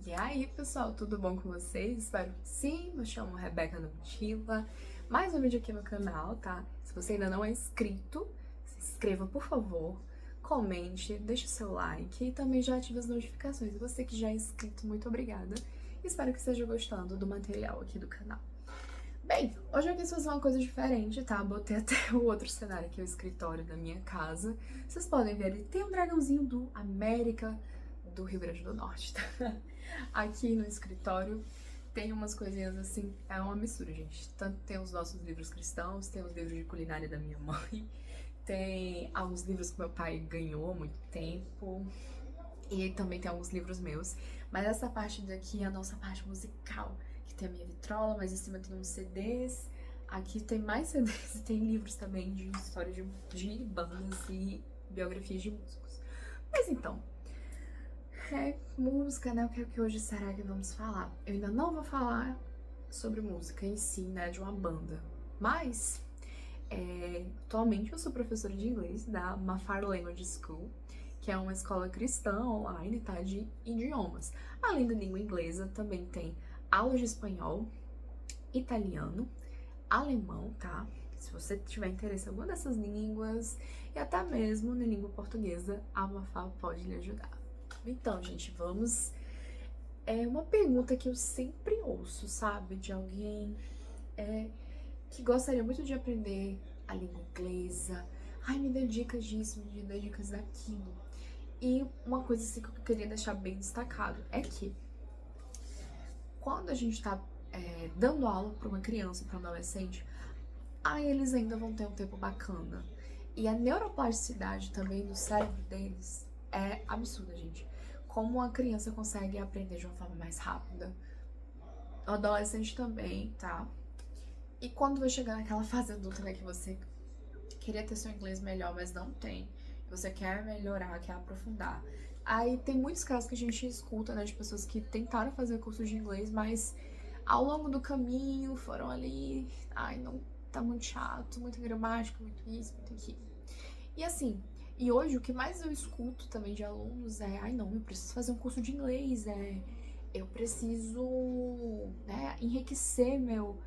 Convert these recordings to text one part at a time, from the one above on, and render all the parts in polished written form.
E aí, pessoal, tudo bom com vocês? Espero que sim. Me chamo Rebeca Nutila. Mais um vídeo aqui no canal, tá? Se você ainda não é inscrito, se inscreva, por favor. Comente, deixe o seu like e também já ative as notificações. E você que já é inscrito, muito obrigada. Espero que esteja gostando do material aqui do canal. Bem, hoje eu quis fazer uma coisa diferente, tá? Botei até o outro cenário aqui, o escritório da minha casa. Vocês podem ver ali, tem um dragãozinho do América do Rio Grande do Norte, tá? Aqui no escritório tem umas coisinhas assim, é uma mistura, gente. Tanto tem os nossos livros cristãos, tem os livros de culinária da minha mãe, tem alguns livros que meu pai ganhou há muito tempo, e também tem alguns livros meus. Mas essa parte daqui é a nossa parte musical, que tem a minha vitrola, mas em cima tem uns CDs. Aqui tem mais CDs e tem livros também de história de bandas e biografias de músicos. Mas então, música, né? O que hoje será que vamos falar? Eu ainda não vou falar sobre música em si, né? De uma banda. Mas, atualmente eu sou professora de inglês da Mafar Language School, que é uma escola cristã online, tá? De idiomas. Além da língua inglesa, também tem aulas de espanhol, italiano, alemão, tá? Se você tiver interesse em alguma dessas línguas, e até mesmo na língua portuguesa, a Mafar pode lhe ajudar. Então, gente, vamos... É uma pergunta que eu sempre ouço, sabe? De alguém que gostaria muito de aprender a língua inglesa. Ai, me dê dicas disso, me dê dicas daquilo. E uma coisa assim que eu queria deixar bem destacado é que quando a gente tá dando aula para uma criança, para um adolescente, aí eles ainda vão ter um tempo bacana. E a neuroplasticidade também do cérebro deles é absurda, gente. Como a criança consegue aprender de uma forma mais rápida. O adolescente também, tá? E quando vai chegar naquela fase adulta, né, que você queria ter seu inglês melhor, mas não tem. Você quer melhorar, quer aprofundar. Aí tem muitos casos que a gente escuta, né, de pessoas que tentaram fazer curso de inglês, mas ao longo do caminho foram ali, ai, não, tá muito chato, muita gramática, muito isso, muito aquilo. E assim, e hoje o que mais eu escuto também de alunos é, ai não, eu preciso fazer um curso de inglês, eu preciso, né, enriquecer meu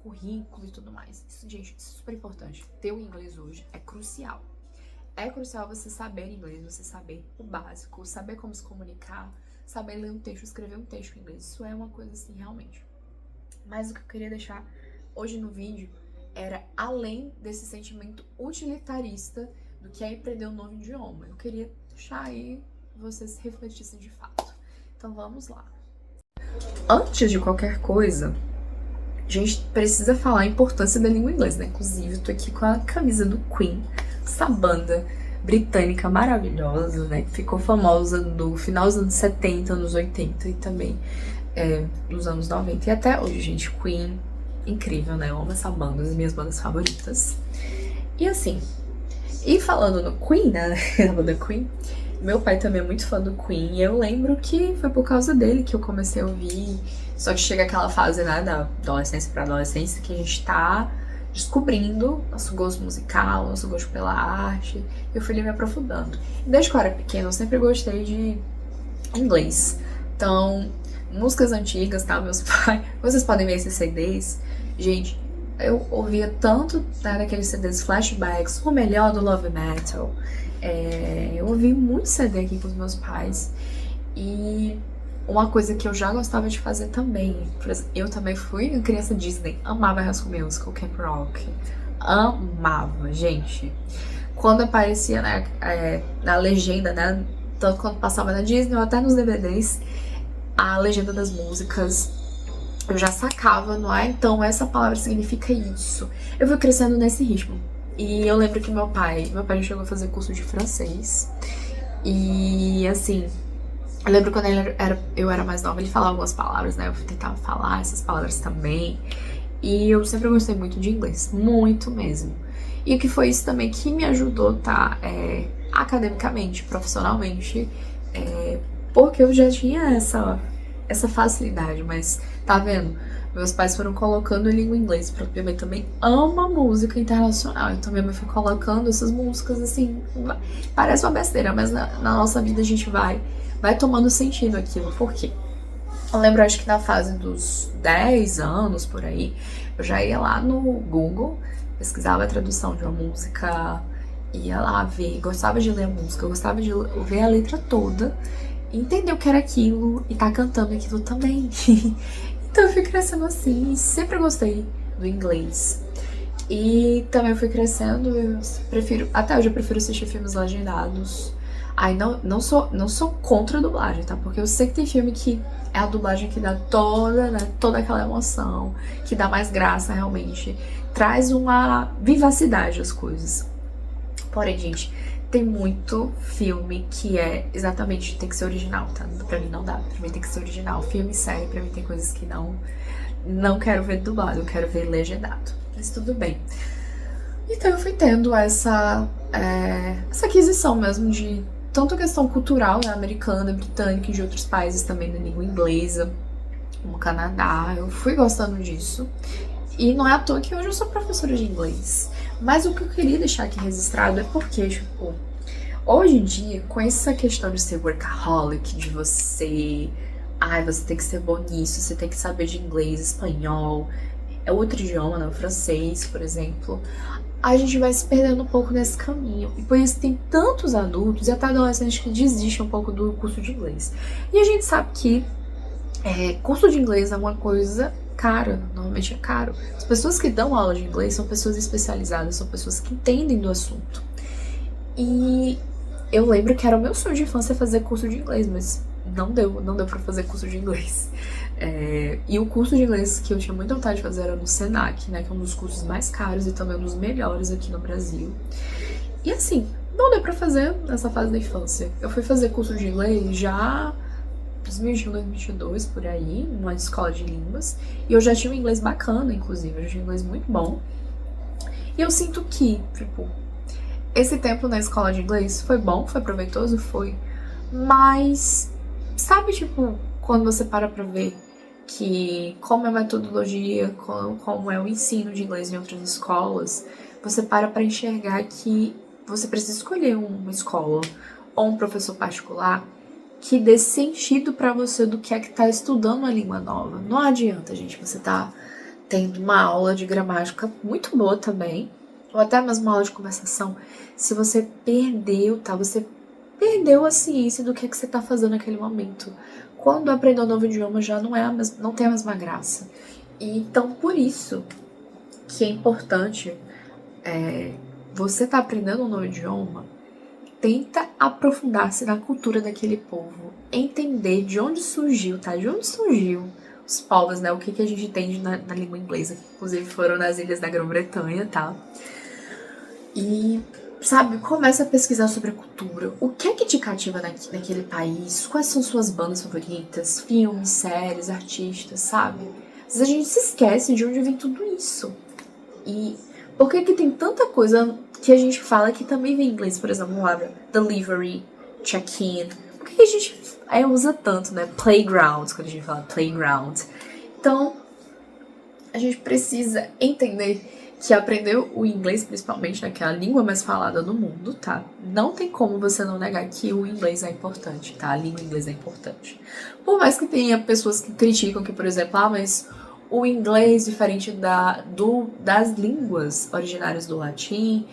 currículo e tudo mais. Isso, gente, isso é super importante. Ter o inglês hoje é crucial. É crucial você saber inglês, você saber o básico, saber como se comunicar, saber ler um texto, escrever um texto em inglês. Isso é uma coisa assim, realmente. Mas o que eu queria deixar hoje no vídeo era além desse sentimento utilitarista do que é aprender um novo idioma. Eu queria deixar aí vocês refletissem de fato. Então vamos lá. Antes de qualquer coisa, a gente precisa falar a importância da língua inglesa, né? Inclusive, eu tô aqui com a camisa do Queen, essa banda britânica maravilhosa, né? Que ficou famosa no final dos anos 70, anos 80 e também nos anos 90. E até hoje, gente, Queen, incrível, né? Eu amo essa banda, das minhas bandas favoritas. E assim, e falando no Queen, né? A banda Queen, meu pai também é muito fã do Queen. E eu lembro que foi por causa dele que eu comecei a ouvir. Só que chega aquela fase, né, da adolescência pra adolescência, que a gente tá descobrindo nosso gosto musical, nosso gosto pela arte. Eu fui me aprofundando. Desde que eu era pequena, eu sempre gostei de inglês. Então, músicas antigas, tá? Meus pais... Vocês podem ver esses CDs. Gente, eu ouvia tanto, né, daqueles CDs flashbacks, o melhor do Love Metal. Eu ouvi muito CD aqui com os meus pais. E uma coisa que eu já gostava de fazer também, eu também fui uma criança Disney, amava High School Musical, Camp Rock, amava, gente. Quando aparecia, né, na legenda, né, tanto quando passava na Disney ou até nos DVDs, a legenda das músicas, eu já sacava, não é? Então essa palavra significa isso. Eu fui crescendo nesse ritmo. E eu lembro que meu pai já chegou a fazer curso de francês. E assim, eu lembro quando eu era mais nova, ele falava algumas palavras, né? Eu tentava falar essas palavras também. E eu sempre gostei muito de inglês, muito mesmo. E o que foi isso também que me ajudou, tá? Academicamente, profissionalmente, porque eu já tinha essa facilidade, mas tá vendo? Meus pais foram colocando em língua inglesa, porque minha mãe também ama música internacional, então minha mãe foi colocando essas músicas assim, parece uma besteira, mas na nossa vida a gente vai tomando sentido aquilo. Por quê? Eu lembro, acho que na fase dos 10 anos, por aí, eu já ia lá no Google, pesquisava a tradução de uma música, ia lá ver, gostava de ler a música, gostava de ver a letra toda, entender o que era aquilo e tá cantando aquilo também. Então eu fui crescendo assim e sempre gostei do inglês. E também fui crescendo, eu prefiro, até hoje eu prefiro assistir filmes legendados. Aí não sou contra a dublagem, tá? Porque eu sei que tem filme que é a dublagem que dá toda, né, toda aquela emoção, que dá mais graça realmente, traz uma vivacidade às coisas. Porém, gente, tem muito filme que é exatamente, tem que ser original, tá? Pra mim não dá, pra mim tem que ser original. Filme, série, pra mim tem coisas que não quero ver dublado, eu quero ver legendado. Mas tudo bem. Então eu fui tendo essa aquisição mesmo de tanto questão cultural, né, americana, britânica e de outros países também da língua inglesa, como o Canadá. Eu fui gostando disso. E não é à toa que hoje eu sou professora de inglês. Mas o que eu queria deixar aqui registrado é porque, tipo, hoje em dia, com essa questão de ser workaholic, de você... Ai, você tem que ser bom nisso, você tem que saber de inglês, espanhol, é outro idioma, né? O francês, por exemplo. A gente vai se perdendo um pouco nesse caminho. E por isso tem tantos adultos e até adolescentes que desistem um pouco do curso de inglês. E a gente sabe que curso de inglês é uma coisa cara, normalmente é caro. As pessoas que dão aula de inglês são pessoas especializadas, são pessoas que entendem do assunto. E eu lembro que era o meu sonho de infância fazer curso de inglês, mas não deu pra fazer curso de inglês. E o curso de inglês que eu tinha muita vontade de fazer era no Senac, né, que é um dos cursos mais caros e também um dos melhores aqui no Brasil. E assim, não deu pra fazer nessa fase da infância. Eu fui fazer curso de inglês já 2021, 2022, por aí, numa escola de línguas, e eu já tinha um inglês bacana, inclusive, eu já tinha um inglês muito bom. E eu sinto que, tipo, esse tempo na escola de inglês foi bom, foi proveitoso, foi, mas, sabe, tipo, quando você para pra ver que como é a metodologia, como é o ensino de inglês em outras escolas, você para pra enxergar que você precisa escolher uma escola ou um professor particular que dê sentido pra você do que é que tá estudando uma língua nova. Não adianta, gente, você tá tendo uma aula de gramática muito boa também, ou até mesmo uma aula de conversação, se você perdeu, tá? Você perdeu a ciência do que é que você tá fazendo naquele momento. Quando aprender um novo idioma já não tem a mesma graça. E então, por isso que é importante você tá aprendendo um novo idioma, tenta aprofundar-se na cultura daquele povo, entender de onde surgiu, tá? De onde surgiu os povos, né? O que a gente tem na língua inglesa, que inclusive foram nas ilhas da Grã-Bretanha, tá? E, sabe, começa a pesquisar sobre a cultura. O que é que te cativa naquele país? Quais são suas bandas favoritas? Filmes, séries, artistas, sabe? Às vezes a gente se esquece de onde vem tudo isso. E por que tem tanta coisa que a gente fala que também vem em inglês? Por exemplo, delivery, check-in. Por que a gente usa tanto, né? Playground, quando a gente fala playground. Então, a gente precisa entender que aprender o inglês, principalmente, né, que é a língua mais falada do mundo, tá? Não tem como você não negar que o inglês é importante, tá? A língua inglesa é importante. Por mais que tenha pessoas que criticam que, por exemplo, mas o inglês, diferente das línguas originárias do latim,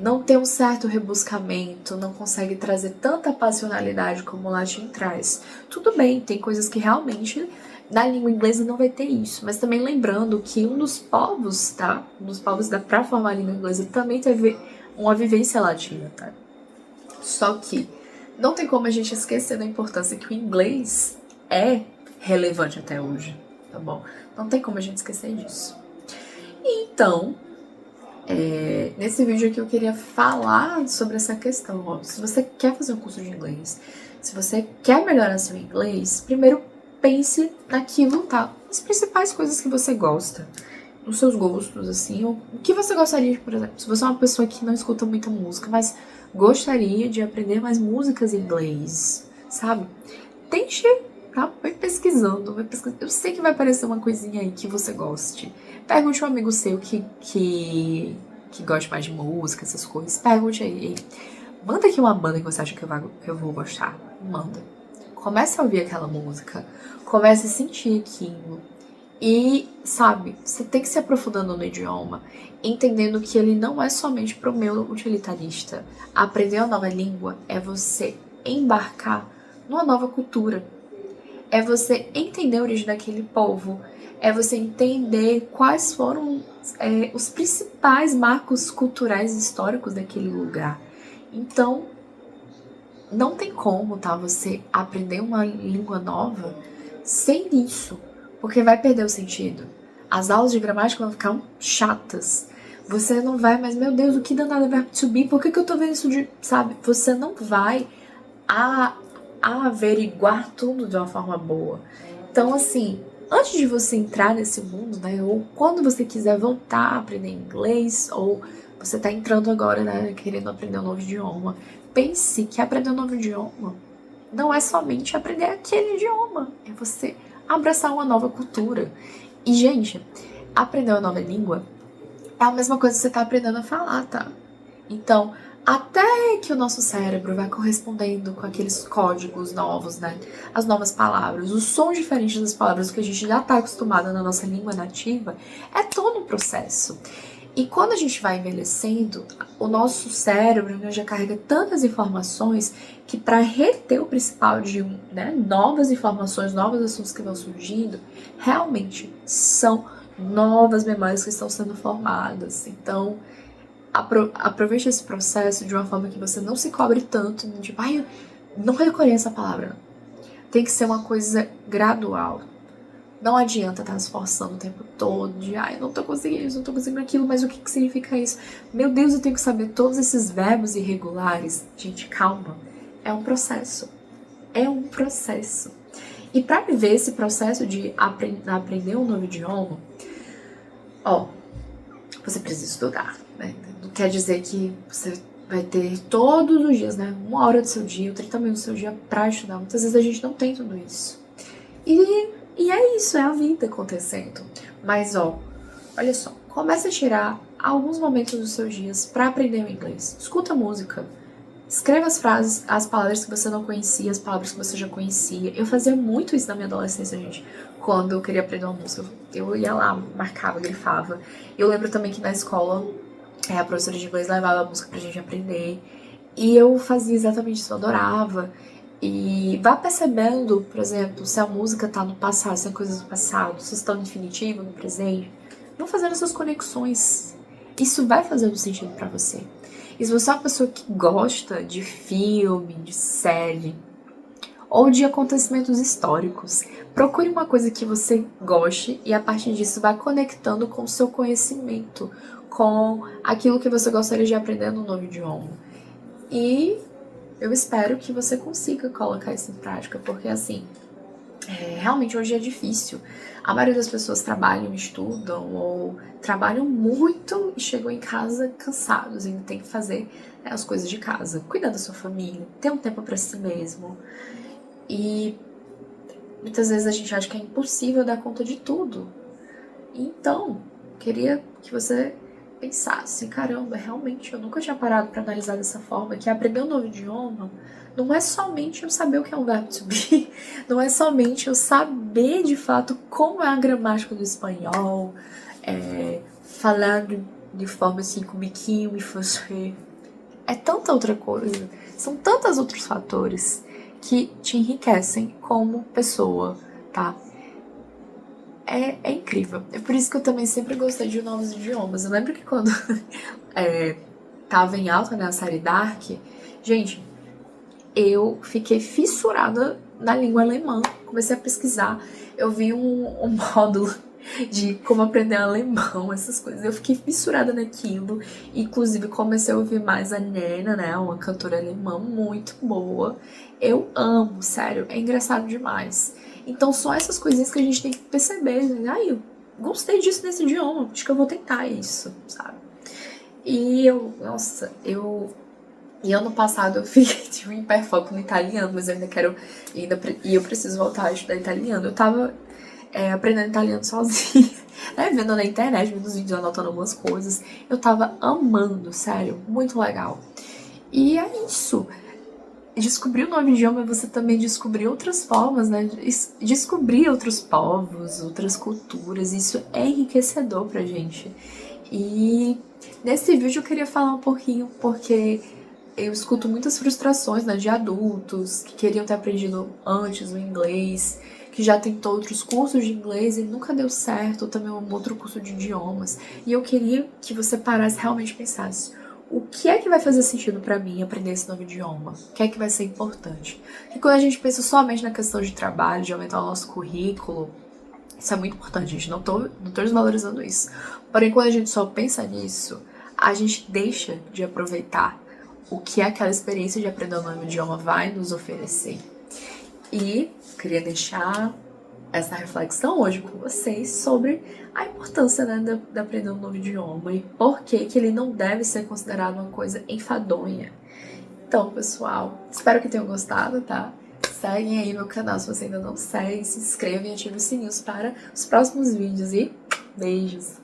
não tem um certo rebuscamento, não consegue trazer tanta passionalidade como o latim traz. Tudo bem, tem coisas que realmente na língua inglesa não vai ter isso, mas também lembrando que um dos povos, tá? Um dos povos pra formar a língua inglesa também teve uma vivência latina, tá? Só que não tem como a gente esquecer da importância que o inglês é relevante até hoje, tá bom? Não tem como a gente esquecer disso. Então, nesse vídeo aqui eu queria falar sobre essa questão, ó. Se você quer fazer um curso de inglês, se você quer melhorar seu inglês, primeiro pense naquilo, tá? As principais coisas que você gosta, nos seus gostos, assim, ou o que você gostaria, por exemplo, se você é uma pessoa que não escuta muita música, mas gostaria de aprender mais músicas em inglês, sabe? Tente, tá? Vai pesquisando. Eu sei que vai aparecer uma coisinha aí que você goste. Pergunte a um amigo seu que goste mais de música, essas coisas. Pergunte aí. Manda aqui uma banda que você acha que eu vou gostar. Manda. Comece a ouvir aquela música, comece a sentir aquilo. E, sabe, você tem que se aprofundando no idioma, entendendo que ele não é somente para o meu utilitarista. Aprender uma nova língua é você embarcar numa nova cultura. É você entender a origem daquele povo. É você entender quais foram os principais marcos culturais e históricos daquele lugar. Então, não tem como, tá? Você aprender uma língua nova sem isso, porque vai perder o sentido. As aulas de gramática vão ficar chatas. Você não vai, mas meu Deus, o que danado é verbo to be? Por que eu tô vendo isso de, sabe? Você não vai averiguar tudo de uma forma boa. Então, assim, antes de você entrar nesse mundo, né? Ou quando você quiser voltar a aprender inglês, ou você tá entrando agora, né? Querendo aprender um novo idioma, pense que aprender um novo idioma não é somente aprender aquele idioma. É você abraçar uma nova cultura. E, gente, aprender uma nova língua é a mesma coisa que você tá aprendendo a falar, tá? Então, até que o nosso cérebro vai correspondendo com aqueles códigos novos, né? As novas palavras, os sons diferentes das palavras que a gente já tá acostumado na nossa língua nativa, é todo um processo. E quando a gente vai envelhecendo, o nosso cérebro, né, já carrega tantas informações que para reter o principal de novas informações, novos assuntos que vão surgindo, realmente são novas memórias que estão sendo formadas. Então, aproveite esse processo de uma forma que você não se cobre tanto, tipo, eu não reconheço a palavra. Tem que ser uma coisa gradual. Não adianta estar se esforçando o tempo todo de, eu não tô conseguindo isso, não tô conseguindo aquilo, mas o que significa isso? Meu Deus, eu tenho que saber todos esses verbos irregulares. Gente, calma. É um processo. É um processo. E para viver esse processo de aprender um novo idioma, você precisa estudar, né? Não quer dizer que você vai ter todos os dias, né? 1 hora do seu dia, 30 minutos do seu dia pra estudar. Muitas vezes a gente não tem tudo isso. E é isso, é a vida acontecendo. Mas, olha só, comece a tirar alguns momentos dos seus dias pra aprender o inglês. Escuta música. Escreva as frases, as palavras que você não conhecia, as palavras que você já conhecia. Eu fazia muito isso na minha adolescência, gente. Quando eu queria aprender uma música, eu ia lá, marcava, grifava. Eu lembro também que na escola, a professora de inglês levava a música pra gente aprender. E eu fazia exatamente isso, eu adorava. E vá percebendo, por exemplo, se a música tá no passado, se é coisas do passado, se está no infinitivo, no presente. Vão fazendo essas conexões. Isso vai fazendo sentido pra você. E se você é uma pessoa que gosta de filme, de série, ou de acontecimentos históricos, procure uma coisa que você goste e a partir disso vai conectando com o seu conhecimento, com aquilo que você gostaria de aprender no novo idioma. E eu espero que você consiga colocar isso em prática, porque assim, realmente hoje é difícil. A maioria das pessoas trabalham, estudam ou trabalham muito e chegam em casa cansados. Ainda tem que fazer as coisas de casa, cuidar da sua família, ter um tempo para si mesmo. E muitas vezes a gente acha que é impossível dar conta de tudo. Então, queria que você pensasse, caramba, realmente eu nunca tinha parado para analisar dessa forma, que aprender um novo idioma não é somente eu saber o que é um verbo to be, não é somente eu saber de fato como é a gramática do espanhol, falar de forma assim com biquinho e você. É tanta outra coisa, são tantos outros fatores que te enriquecem como pessoa, tá? É incrível. É por isso que eu também sempre gostei de novos idiomas. Eu lembro que quando tava em alta, né, a série Dark, gente, eu fiquei fissurada na língua alemã. Comecei a pesquisar. Eu vi um módulo de como aprender alemão, essas coisas. Eu fiquei fissurada naquilo. Inclusive, comecei a ouvir mais a Nena, né? Uma cantora alemã muito boa. Eu amo, sério. É engraçado demais. Então, só essas coisinhas que a gente tem que perceber. Eu gostei disso nesse idioma. Acho que eu vou tentar isso, sabe? E E ano passado eu tive um hiperfoco no italiano, mas eu ainda quero. E eu preciso voltar a estudar italiano. Eu tava aprendendo italiano sozinha, né? Vendo na internet, vendo os vídeos, anotando algumas coisas. Eu tava amando, sério, muito legal. E é isso. descobrir um novo idioma é você também descobrir outras formas, né? Descobrir outros povos, outras culturas. Isso é enriquecedor pra gente. E nesse vídeo eu queria falar um pouquinho porque eu escuto muitas frustrações, né, de adultos que queriam ter aprendido antes o inglês, que já tentou outros cursos de inglês e nunca deu certo, ou também um outro curso de idiomas. E eu queria que você parasse e realmente pensasse: o que é que vai fazer sentido pra mim aprender esse novo idioma? O que é que vai ser importante? E quando a gente pensa somente na questão de trabalho, de aumentar o nosso currículo, isso é muito importante, gente. Não tô desvalorizando isso. Porém, quando a gente só pensa nisso, a gente deixa de aproveitar o que aquela experiência de aprender um novo idioma vai nos oferecer. E queria deixar essa reflexão hoje com vocês sobre a importância, né, de aprender um novo idioma e por que ele não deve ser considerado uma coisa enfadonha. Então, pessoal, espero que tenham gostado, tá? Seguem aí meu canal se você ainda não segue, se inscrevam e ativem os sininhos para os próximos vídeos e beijos!